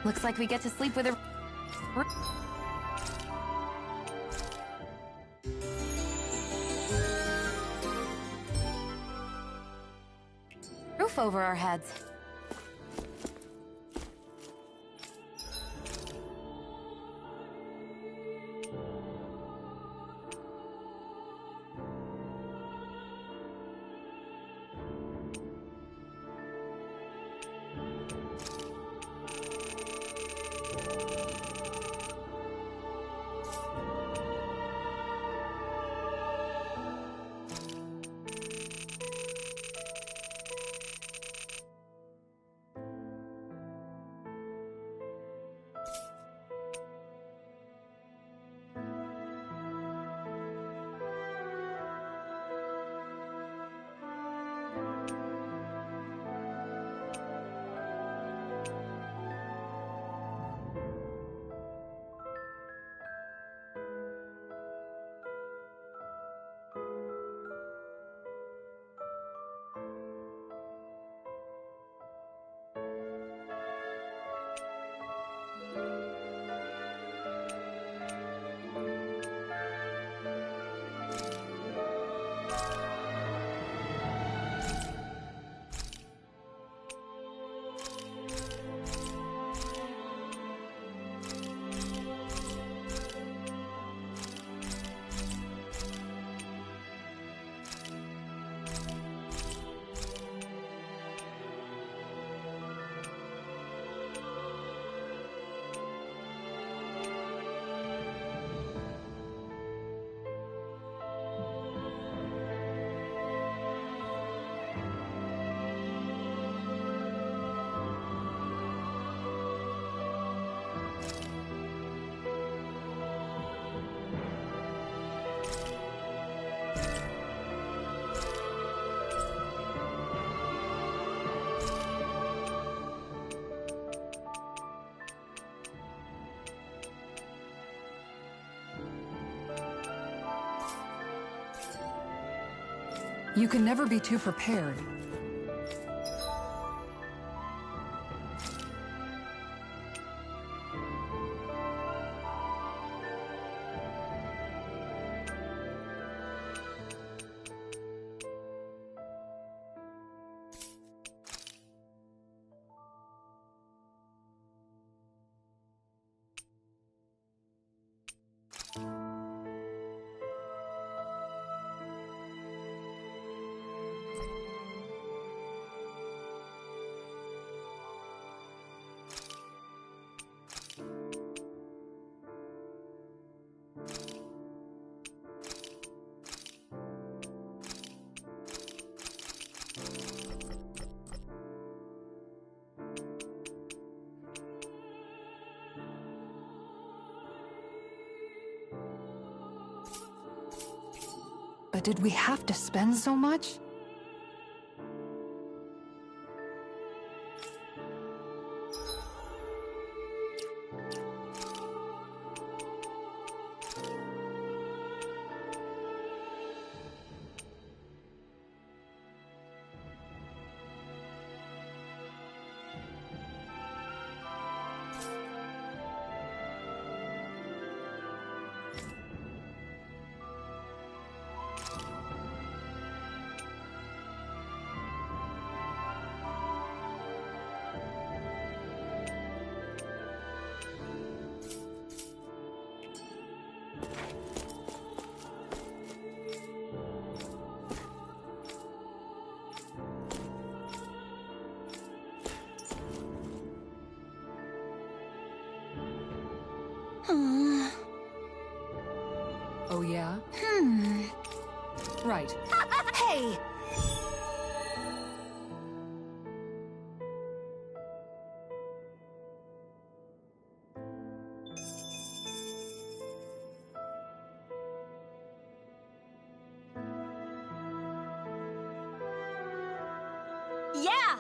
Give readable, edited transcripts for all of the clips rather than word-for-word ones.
Looks like we get to sleep with a roof over our heads. You can never be too prepared. But did we have to spend so much? Oh, yeah? Right. Hey! Yeah!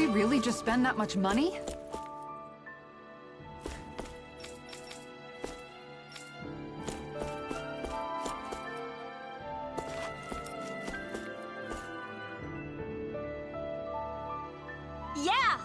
we really just spend that much money? Yeah!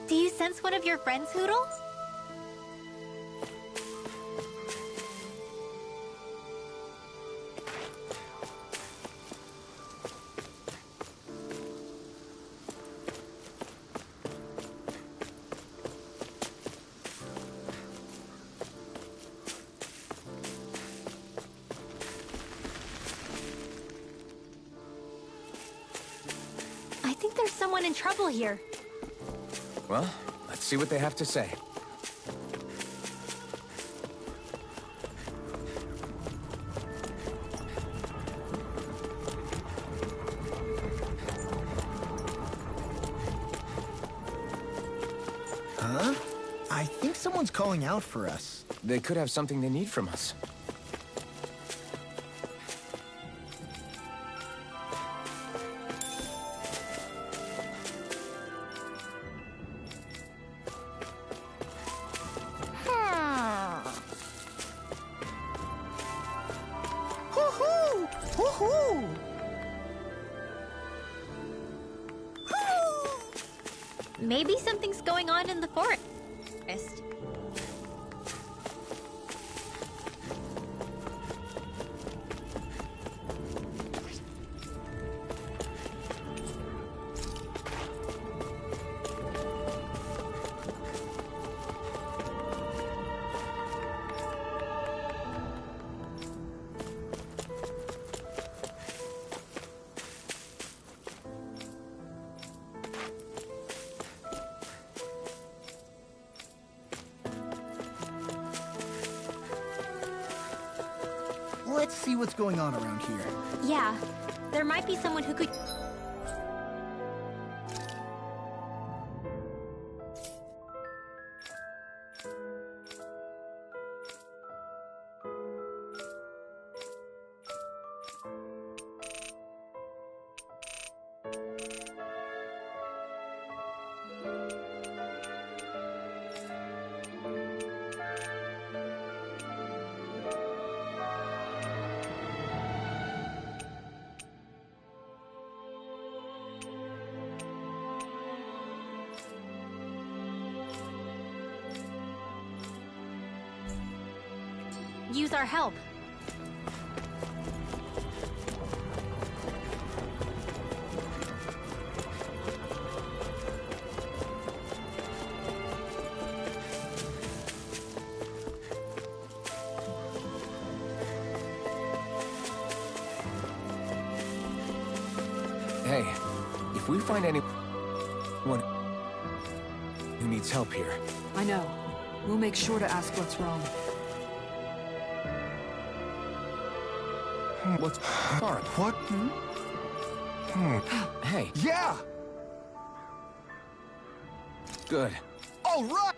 Do you sense one of your friends, Hootle? I think there's someone in trouble here. Well, let's see what they have to say. Huh? I think someone's calling out for us. They could have something they need from us. Woohoo! Woohoo! Maybe something's going on in the forest. Let's see what's going on around here. Yeah, there might be someone who could... use our help. Hey, if we find anyone who needs help here, I know. We'll make sure to ask what's wrong. what's hard? What? Hey, Yeah! good. All right!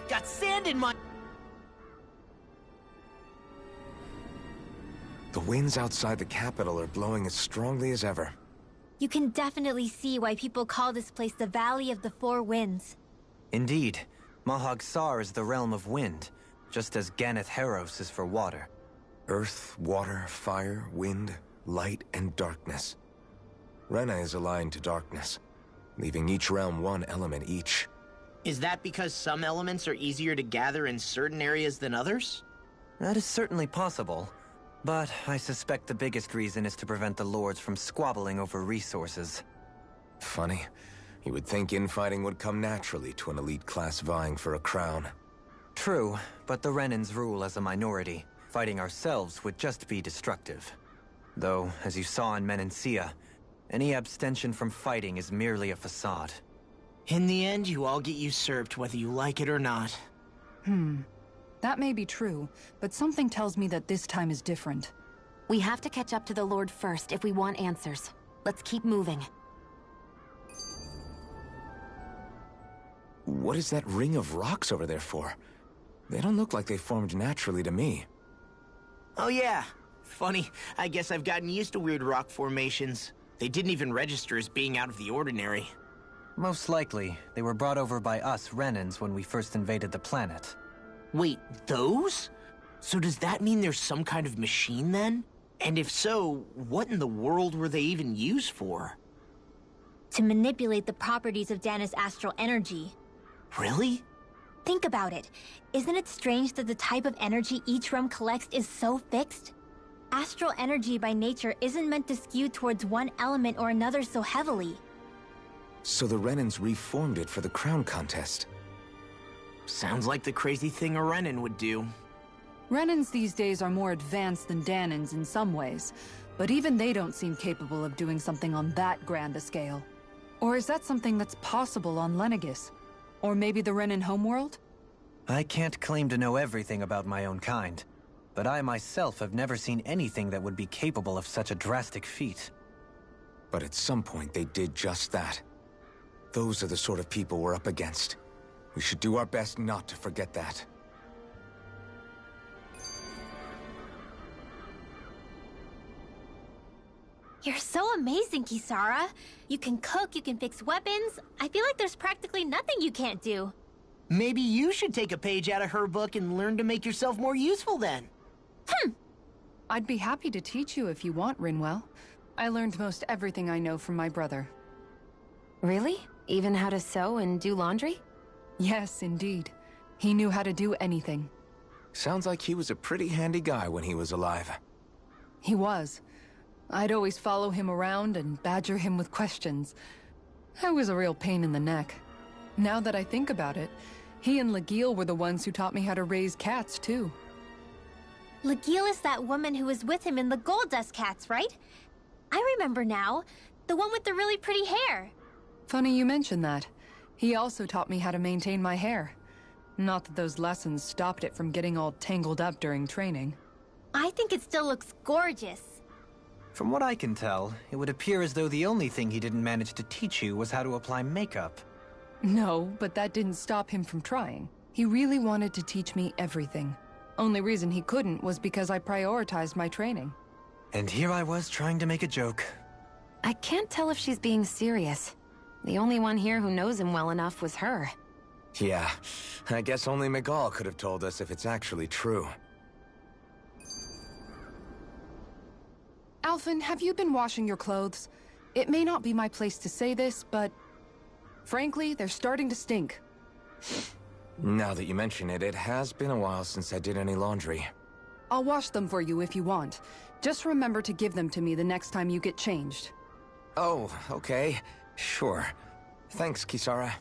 Got sand in my... The winds outside the capital are blowing as strongly as ever. You can definitely see why people call this place the Valley of the Four Winds. Indeed. Mahag Saar is the realm of wind, just as Ganeth Heros is for water. Earth, water, fire, wind, light, and darkness. Rena is aligned to darkness, leaving each realm one element each. Is that because some elements are easier to gather in certain areas than others? That is certainly possible, but I suspect the biggest reason is to prevent the lords from squabbling over resources. Funny. You would think infighting would come naturally to an elite class vying for a crown. True, but the Renans rule as a minority. Fighting ourselves would just be destructive. Though, as you saw in Menancia, any abstention from fighting is merely a facade. In the end, you all get usurped whether you like it or not. That may be true, but something tells me that this time is different. We have to catch up to the Lord first if we want answers. Let's keep moving. What is that ring of rocks over there for? They don't look like they formed naturally to me. Oh yeah. Funny, I guess I've gotten used to weird rock formations. They didn't even register as being out of the ordinary. Most likely, they were brought over by us Renans when we first invaded the planet. Wait, those? So does that mean there's some kind of machine then? And if so, what in the world were they even used for? To manipulate the properties of Dana's astral energy. Really? Think about it. Isn't it strange that the type of energy each realm collects is so fixed? Astral energy by nature isn't meant to skew towards one element or another so heavily. So the Renans reformed it for the crown contest. Sounds like the crazy thing a Renan would do. Renans these days are more advanced than Danans in some ways, but even they don't seem capable of doing something on that grand a scale. Or is that something that's possible on Lenegis? Or maybe the Renan homeworld? I can't claim to know everything about my own kind, but I myself have never seen anything that would be capable of such a drastic feat. But at some point they did just that. Those are the sort of people we're up against. We should do our best not to forget that. You're so amazing, Kisara. You can cook, you can fix weapons. I feel like there's practically nothing you can't do. Maybe you should take a page out of her book and learn to make yourself more useful then. I'd be happy to teach you if you want, Rinwell. I learned most everything I know from my brother. Really? Even how to sew and do laundry? Yes, indeed. He knew how to do anything. Sounds like he was a pretty handy guy when he was alive. He was. I'd always follow him around and badger him with questions. I was a real pain in the neck. Now that I think about it, he and Lagiel were the ones who taught me how to raise cats, too. Lagiel is that woman who was with him in the Gold Dust Cats, right? I remember now. The one with the really pretty hair. Funny you mention that. He also taught me how to maintain my hair. Not that those lessons stopped it from getting all tangled up during training. I think it still looks gorgeous. From what I can tell, it would appear as though the only thing he didn't manage to teach you was how to apply makeup. No, but that didn't stop him from trying. He really wanted to teach me everything. Only reason he couldn't was because I prioritized my training. And here I was trying to make a joke. I can't tell if she's being serious. The only one here who knows him well enough was her. Yeah, I guess only Miguel could have told us if it's actually true. Alphen, have you been washing your clothes? It may not be my place to say this, but... frankly, they're starting to stink. Now that you mention it, it has been a while since I did any laundry. I'll wash them for you if you want. Just remember to give them to me the next time you get changed. Oh, okay. Sure. Thanks, Kisara.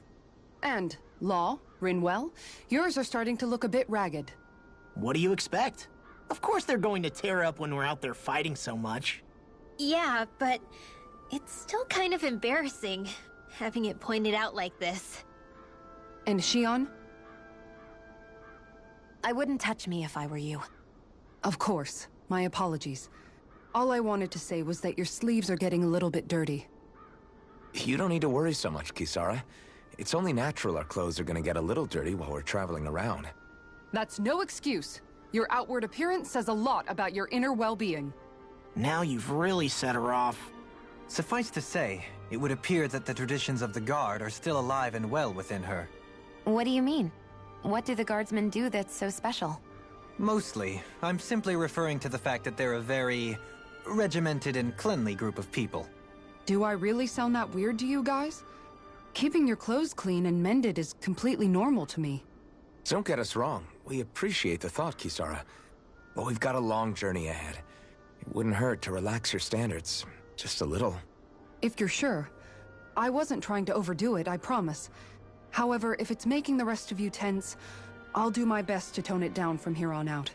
And, Law, Rinwell, yours are starting to look a bit ragged. What do you expect? Of course they're going to tear up when we're out there fighting so much. Yeah, but it's still kind of embarrassing, having it pointed out like this. And Shion? I wouldn't touch me if I were you. Of course. My apologies. All I wanted to say was that your sleeves are getting a little bit dirty. You don't need to worry so much, Kisara. It's only natural our clothes are gonna get a little dirty while we're traveling around. That's no excuse. Your outward appearance says a lot about your inner well-being. Now you've really set her off. Suffice to say, it would appear that the traditions of the Guard are still alive and well within her. What do you mean? What do the guardsmen do that's so special? Mostly, I'm simply referring to the fact that they're a very regimented and cleanly group of people. Do I really sound that weird to you guys? Keeping your clothes clean and mended is completely normal to me. Don't get us wrong. We appreciate the thought, Kisara. But we've got a long journey ahead. It wouldn't hurt to relax your standards. Just a little. If you're sure. I wasn't trying to overdo it, I promise. However, if it's making the rest of you tense, I'll do my best to tone it down from here on out.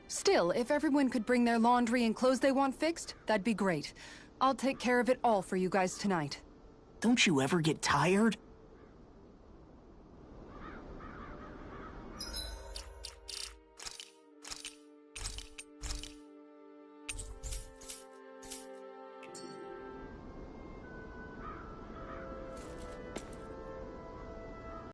Still, if everyone could bring their laundry and clothes they want fixed, that'd be great. I'll take care of it all for you guys tonight. Don't you ever get tired?